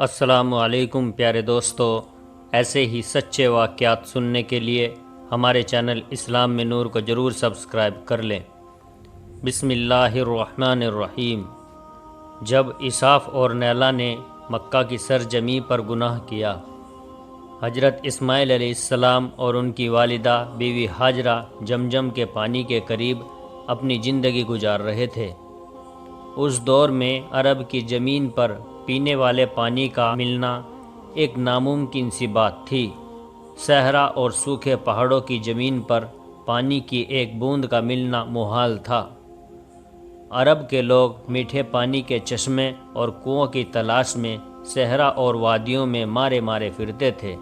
السلام علیکم پیارے دوستو، ایسے ہی سچے واقعات سننے کے لیے ہمارے چینل اسلام میں نور کو ضرور سبسکرائب کر لیں۔ بسم اللہ الرحمن الرحیم۔ جب اسحاق اور نیلا نے مکہ کی سرزمین پر گناہ کیا، حضرت اسماعیل علیہ السلام اور ان کی والدہ بیوی ہاجرہ جمجم کے پانی کے قریب اپنی زندگی گزار رہے تھے۔ اس دور میں عرب کی زمین پر پینے والے پانی کا ملنا ایک ناممکن سی بات تھی۔ صحرا اور سوکھے پہاڑوں کی زمین پر پانی کی ایک بوند کا ملنا محال تھا۔ عرب کے لوگ میٹھے پانی کے چشمے اور کنووں کی تلاش میں صحرا اور وادیوں میں مارے مارے پھرتے تھے۔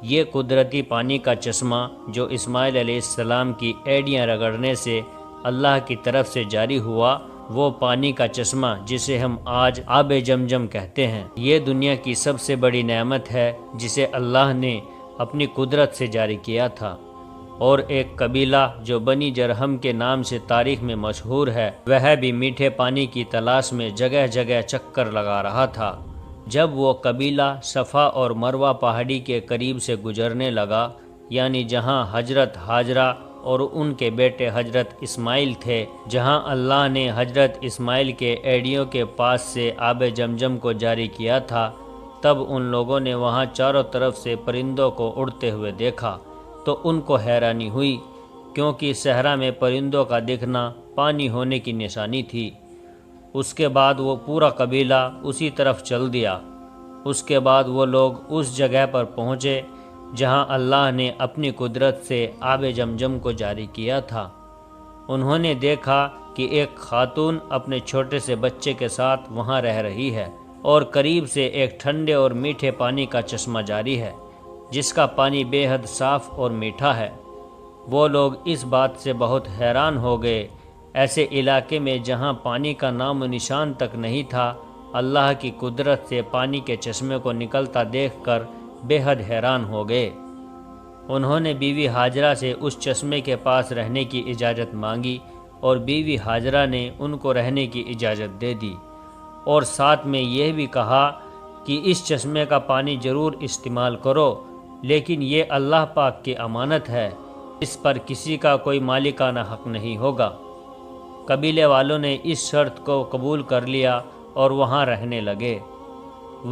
یہ قدرتی پانی کا چشمہ جو اسماعیل علیہ السلام کی ایڑیاں رگڑنے سے اللہ کی طرف سے جاری ہوا، وہ پانی کا چشمہ جسے ہم آج آب زمزم کہتے ہیں، یہ دنیا کی سب سے بڑی نعمت ہے جسے اللہ نے اپنی قدرت سے جاری کیا تھا۔ اور ایک قبیلہ جو بنی جرہم کے نام سے تاریخ میں مشہور ہے، وہ بھی میٹھے پانی کی تلاش میں جگہ جگہ چکر لگا رہا تھا۔ جب وہ قبیلہ صفا اور مروہ پہاڑی کے قریب سے گزرنے لگا، یعنی جہاں حضرت ہاجرہ اور ان کے بیٹے حضرت اسماعیل تھے، جہاں اللہ نے حضرت اسماعیل کے ایڑیوں کے پاس سے آب زمزم کو جاری کیا تھا، تب ان لوگوں نے وہاں چاروں طرف سے پرندوں کو اڑتے ہوئے دیکھا تو ان کو حیرانی ہوئی، کیونکہ صحرا میں پرندوں کا دکھنا پانی ہونے کی نشانی تھی۔ اس کے بعد وہ پورا قبیلہ اسی طرف چل دیا۔ اس کے بعد وہ لوگ اس جگہ پر پہنچے جہاں اللہ نے اپنی قدرت سے آب زمزم کو جاری کیا تھا۔ انہوں نے دیکھا کہ ایک خاتون اپنے چھوٹے سے بچے کے ساتھ وہاں رہ رہی ہے اور قریب سے ایک ٹھنڈے اور میٹھے پانی کا چشمہ جاری ہے جس کا پانی بے حد صاف اور میٹھا ہے۔ وہ لوگ اس بات سے بہت حیران ہو گئے۔ ایسے علاقے میں جہاں پانی کا نام و نشان تک نہیں تھا، اللہ کی قدرت سے پانی کے چشمے کو نکلتا دیکھ کر بے حد حیران ہو گئے۔ انہوں نے بیوی ہاجرہ سے اس چشمے کے پاس رہنے کی اجازت مانگی اور بیوی ہاجرہ نے ان کو رہنے کی اجازت دے دی، اور ساتھ میں یہ بھی کہا کہ اس چشمے کا پانی ضرور استعمال کرو، لیکن یہ اللہ پاک کی امانت ہے، اس پر کسی کا کوئی مالکانہ حق نہیں ہوگا۔ قبیلے والوں نے اس شرط کو قبول کر لیا اور وہاں رہنے لگے۔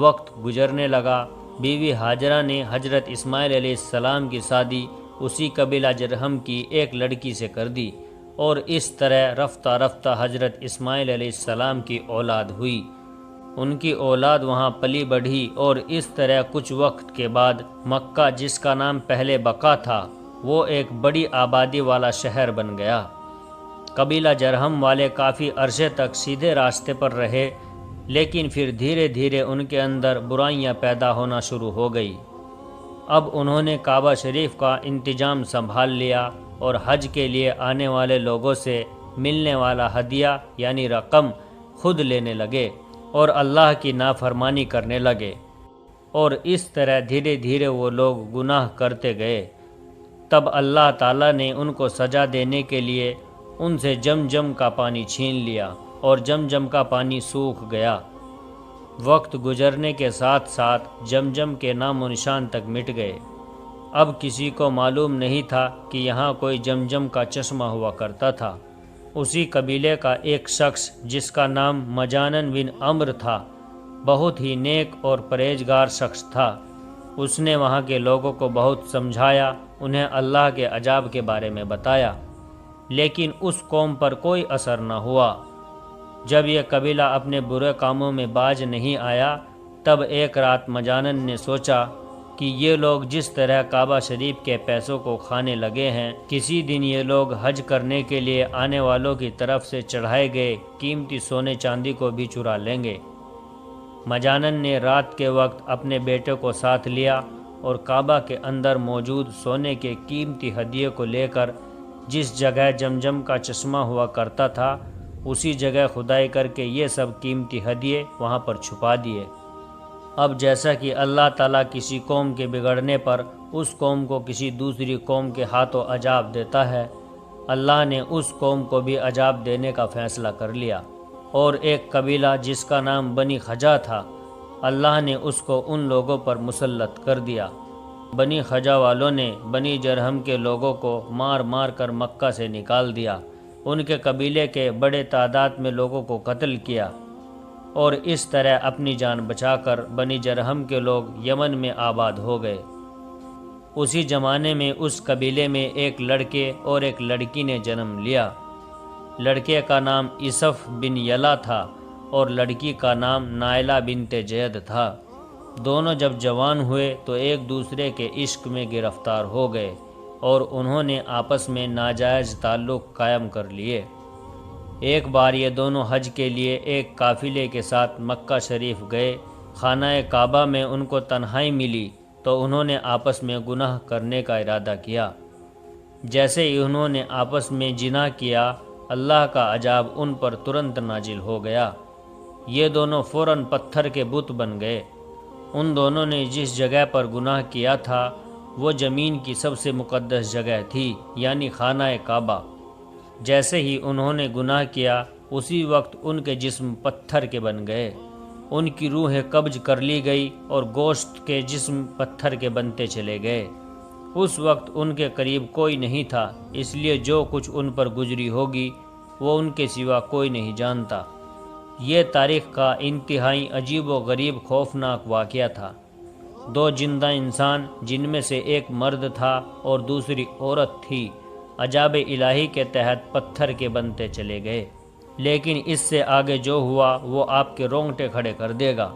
وقت گزرنے لگا۔ بیوی ہاجرہ نے حضرت اسماعیل علیہ السلام کی شادی اسی قبیلہ جرہم کی ایک لڑکی سے کر دی، اور اس طرح رفتہ رفتہ حضرت اسماعیل علیہ السلام کی اولاد ہوئی۔ ان کی اولاد وہاں پلی بڑھی، اور اس طرح کچھ وقت کے بعد مکہ، جس کا نام پہلے بقا تھا، وہ ایک بڑی آبادی والا شہر بن گیا۔ قبیلہ جرہم والے کافی عرصے تک سیدھے راستے پر رہے، لیکن پھر دھیرے دھیرے ان کے اندر برائیاں پیدا ہونا شروع ہو گئی۔ اب انہوں نے کعبہ شریف کا انتظام سنبھال لیا اور حج کے لیے آنے والے لوگوں سے ملنے والا ہدیہ یعنی رقم خود لینے لگے اور اللہ کی نافرمانی کرنے لگے، اور اس طرح دھیرے دھیرے وہ لوگ گناہ کرتے گئے۔ تب اللہ تعالیٰ نے ان کو سزا دینے کے لیے ان سے زمزم کا پانی چھین لیا اور زمزم کا پانی سوکھ گیا۔ وقت گزرنے کے ساتھ ساتھ زمزم کے نام و نشان تک مٹ گئے۔ اب کسی کو معلوم نہیں تھا کہ یہاں کوئی زمزم کا چشمہ ہوا کرتا تھا۔ اسی قبیلے کا ایک شخص جس کا نام مجانن بن عمرو تھا، بہت ہی نیک اور پرہیزگار شخص تھا۔ اس نے وہاں کے لوگوں کو بہت سمجھایا، انہیں اللہ کے عذاب کے بارے میں بتایا، لیکن اس قوم پر کوئی اثر نہ ہوا۔ جب یہ قبیلہ اپنے برے کاموں میں باز نہیں آیا، تب ایک رات مجانن نے سوچا کہ یہ لوگ جس طرح کعبہ شریف کے پیسوں کو کھانے لگے ہیں، کسی دن یہ لوگ حج کرنے کے لیے آنے والوں کی طرف سے چڑھائے گئے قیمتی سونے چاندی کو بھی چرا لیں گے۔ مجانن نے رات کے وقت اپنے بیٹے کو ساتھ لیا اور کعبہ کے اندر موجود سونے کے قیمتی ہدیے کو لے کر جس جگہ زمزم کا چشمہ ہوا کرتا تھا، اسی جگہ کھدائی کر کے یہ سب قیمتی ہدیے وہاں پر چھپا دیے۔ اب جیسا کہ اللہ تعالیٰ کسی قوم کے بگڑنے پر اس قوم کو کسی دوسری قوم کے ہاتھوں عذاب دیتا ہے، اللہ نے اس قوم کو بھی عذاب دینے کا فیصلہ کر لیا، اور ایک قبیلہ جس کا نام بنی خزا تھا، اللہ نے اس کو ان لوگوں پر مسلط کر دیا۔ بنی خزا والوں نے بنی جرہم کے لوگوں کو مار مار کر مکہ سے نکال دیا، ان کے قبیلے کے بڑے تعداد میں لوگوں کو قتل کیا، اور اس طرح اپنی جان بچا کر بنی جرہم کے لوگ یمن میں آباد ہو گئے۔ اسی زمانے میں اس قبیلے میں ایک لڑکے اور ایک لڑکی نے جنم لیا۔ لڑکے کا نام یوسف بن یلا تھا اور لڑکی کا نام نائلہ بنت جید تھا۔ دونوں جب جوان ہوئے تو ایک دوسرے کے عشق میں گرفتار ہو گئے اور انہوں نے آپس میں ناجائز تعلق قائم کر لیے۔ ایک بار یہ دونوں حج کے لیے ایک قافلے کے ساتھ مکہ شریف گئے۔ خانہ کعبہ میں ان کو تنہائی ملی تو انہوں نے آپس میں گناہ کرنے کا ارادہ کیا۔ جیسے ہی انہوں نے آپس میں جناح کیا، اللہ کا عذاب ان پر ترنت نازل ہو گیا۔ یہ دونوں فوراً پتھر کے بت بن گئے۔ ان دونوں نے جس جگہ پر گناہ کیا تھا وہ زمین کی سب سے مقدس جگہ تھی، یعنی خانہ کعبہ۔ جیسے ہی انہوں نے گناہ کیا اسی وقت ان کے جسم پتھر کے بن گئے، ان کی روحیں قبض کر لی گئی اور گوشت کے جسم پتھر کے بنتے چلے گئے۔ اس وقت ان کے قریب کوئی نہیں تھا، اس لیے جو کچھ ان پر گزری ہوگی وہ ان کے سوا کوئی نہیں جانتا۔ یہ تاریخ کا انتہائی عجیب و غریب خوفناک واقعہ تھا۔ دو زندہ انسان، جن میں سے ایک مرد تھا اور دوسری عورت تھی، عذاب الہی کے تحت پتھر کے بنتے چلے گئے۔ لیکن اس سے آگے جو ہوا وہ آپ کے رونگٹے کھڑے کر دے گا۔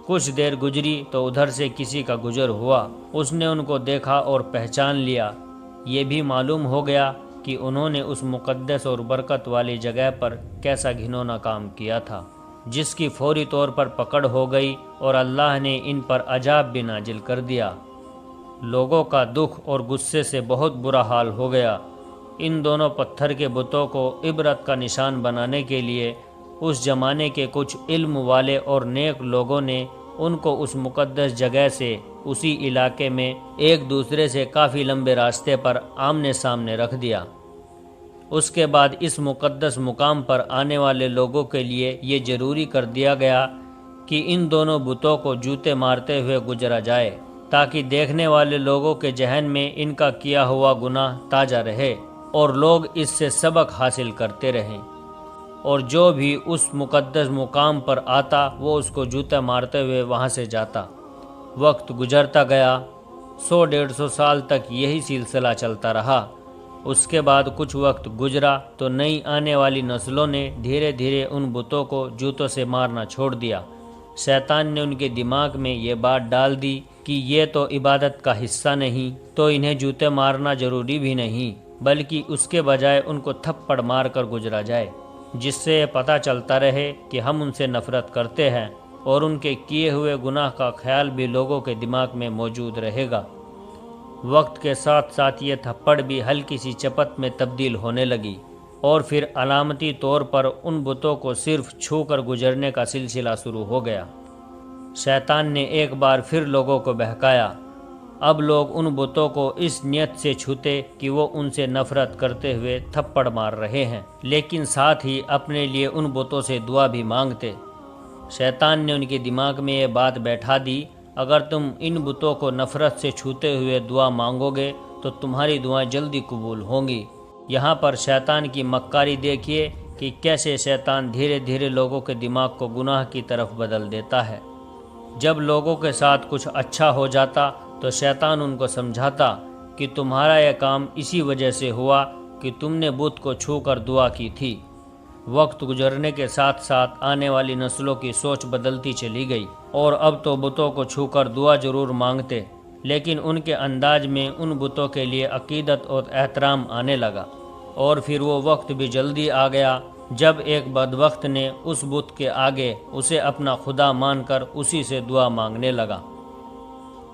کچھ دیر گزری تو ادھر سے کسی کا گزر ہوا، اس نے ان کو دیکھا اور پہچان لیا۔ یہ بھی معلوم ہو گیا کہ انہوں نے اس مقدس اور برکت والی جگہ پر کیسا گھنونا کام کیا تھا، جس کی فوری طور پر پکڑ ہو گئی اور اللہ نے ان پر عذاب بھی نازل کر دیا۔ لوگوں کا دکھ اور غصے سے بہت برا حال ہو گیا۔ ان دونوں پتھر کے بتوں کو عبرت کا نشان بنانے کے لیے اس زمانے کے کچھ علم والے اور نیک لوگوں نے ان کو اس مقدس جگہ سے اسی علاقے میں ایک دوسرے سے کافی لمبے راستے پر آمنے سامنے رکھ دیا۔ اس کے بعد اس مقدس مقام پر آنے والے لوگوں کے لیے یہ ضروری کر دیا گیا کہ ان دونوں بتوں کو جوتے مارتے ہوئے گزرا جائے، تاکہ دیکھنے والے لوگوں کے ذہن میں ان کا کیا ہوا گناہ تازہ رہے اور لوگ اس سے سبق حاصل کرتے رہیں، اور جو بھی اس مقدس مقام پر آتا وہ اس کو جوتے مارتے ہوئے وہاں سے جاتا۔ وقت گزرتا گیا، 100-150 سال تک یہی سلسلہ چلتا رہا۔ اس کے بعد کچھ وقت گزرا تو نئی آنے والی نسلوں نے دھیرے دھیرے ان بتوں کو جوتوں سے مارنا چھوڑ دیا۔ شیطان نے ان کے دماغ میں یہ بات ڈال دی کہ یہ تو عبادت کا حصہ نہیں، تو انہیں جوتے مارنا ضروری بھی نہیں، بلکہ اس کے بجائے ان کو تھپڑ مار کر گزرا جائے، جس سے یہ پتہ چلتا رہے کہ ہم ان سے نفرت کرتے ہیں، اور ان کے کیے ہوئے گناہ کا خیال بھی لوگوں کے دماغ میں موجود رہے گا۔ وقت کے ساتھ ساتھ یہ تھپڑ بھی ہلکی سی چپت میں تبدیل ہونے لگی، اور پھر علامتی طور پر ان بتوں کو صرف چھو کر گزرنے کا سلسلہ شروع ہو گیا۔ شیطان نے ایک بار پھر لوگوں کو بہکایا۔ اب لوگ ان بتوں کو اس نیت سے چھوتے کہ وہ ان سے نفرت کرتے ہوئے تھپڑ مار رہے ہیں، لیکن ساتھ ہی اپنے لیے ان بتوں سے دعا بھی مانگتے۔ شیطان نے ان کے دماغ میں یہ بات بیٹھا دی، اگر تم ان بتوں کو نفرت سے چھوتے ہوئے دعا مانگو گے تو تمہاری دعائیں جلدی قبول ہوں گی۔ یہاں پر شیطان کی مکاری دیکھیے کہ کیسے شیطان دھیرے دھیرے لوگوں کے دماغ کو گناہ کی طرف بدل دیتا ہے۔ جب لوگوں کے ساتھ کچھ اچھا ہو جاتا تو شیطان ان کو سمجھاتا کہ تمہارا یہ کام اسی وجہ سے ہوا کہ تم نے بت کو چھو کر دعا کی تھی۔ وقت گزرنے کے ساتھ ساتھ آنے والی نسلوں کی سوچ بدلتی چلی گئی، اور اب تو بتوں کو چھو کر دعا ضرور مانگتے، لیکن ان کے انداز میں ان بتوں کے لیے عقیدت اور احترام آنے لگا۔ اور پھر وہ وقت بھی جلدی آ گیا جب ایک بدبخت نے اس بت کے آگے اسے اپنا خدا مان کر اسی سے دعا مانگنے لگا۔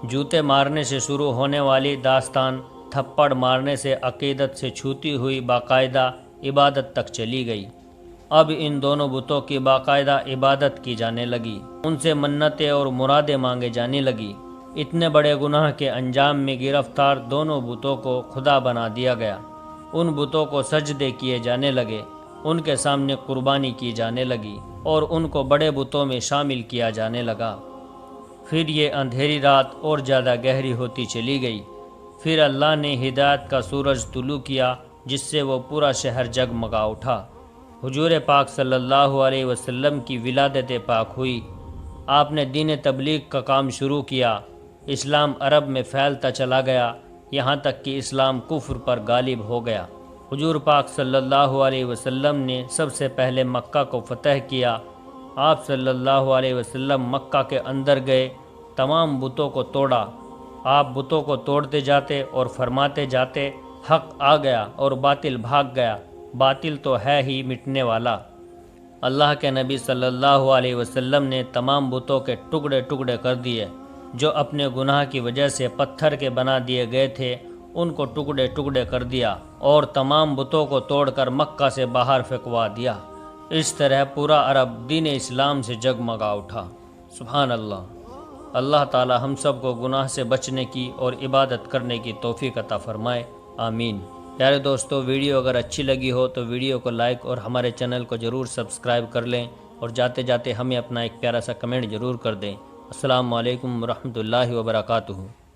جوتے مارنے سے شروع ہونے والی داستان تھپڑ مارنے سے عقیدت سے چھوتی ہوئی باقاعدہ عبادت تک چلی گئی۔ اب ان دونوں بتوں کی باقاعدہ عبادت کی جانے لگی، ان سے منتیں اور مرادیں مانگے جانے لگی۔ اتنے بڑے گناہ کے انجام میں گرفتار دونوں بتوں کو خدا بنا دیا گیا۔ ان بتوں کو سجدے کیے جانے لگے، ان کے سامنے قربانی کی جانے لگی اور ان کو بڑے بتوں میں شامل کیا جانے لگا۔ پھر یہ اندھیری رات اور زیادہ گہری ہوتی چلی گئی۔ پھر اللہ نے ہدایت کا سورج طلوع کیا جس سے وہ پورا شہر جگمگا اٹھا۔ حضور پاک صلی اللہ علیہ وسلم کی ولادت پاک ہوئی۔ آپ نے دین تبلیغ کا کام شروع کیا۔ اسلام عرب میں پھیلتا چلا گیا یہاں تک کہ اسلام کفر پر غالب ہو گیا۔ حضور پاک صلی اللہ علیہ وسلم نے سب سے پہلے مکہ کو فتح کیا۔ آپ صلی اللہ علیہ وسلم مکہ کے اندر گئے، تمام بتوں کو توڑا۔ آپ بتوں کو توڑتے جاتے اور فرماتے جاتے، حق آ گیا اور باطل بھاگ گیا، باطل تو ہے ہی مٹنے والا۔ اللہ کے نبی صلی اللہ علیہ وسلم نے تمام بتوں کے ٹکڑے ٹکڑے کر دیے۔ جو اپنے گناہ کی وجہ سے پتھر کے بنا دیے گئے تھے ان کو ٹکڑے ٹکڑے کر دیا اور تمام بتوں کو توڑ کر مکہ سے باہر پھینکوا دیا۔ اس طرح پورا عرب دین اسلام سے جگمگا اٹھا۔ سبحان اللہ۔ اللہ تعالی ہم سب کو گناہ سے بچنے کی اور عبادت کرنے کی توفیق عطا فرمائے، آمین۔ پیارے دوستو، ویڈیو اگر اچھی لگی ہو تو ویڈیو کو لائک اور ہمارے چینل کو ضرور سبسکرائب کر لیں، اور جاتے جاتے ہمیں اپنا ایک پیارا سا کمنٹ ضرور کر دیں۔ السلام علیکم ورحمۃ اللہ وبرکاتہ۔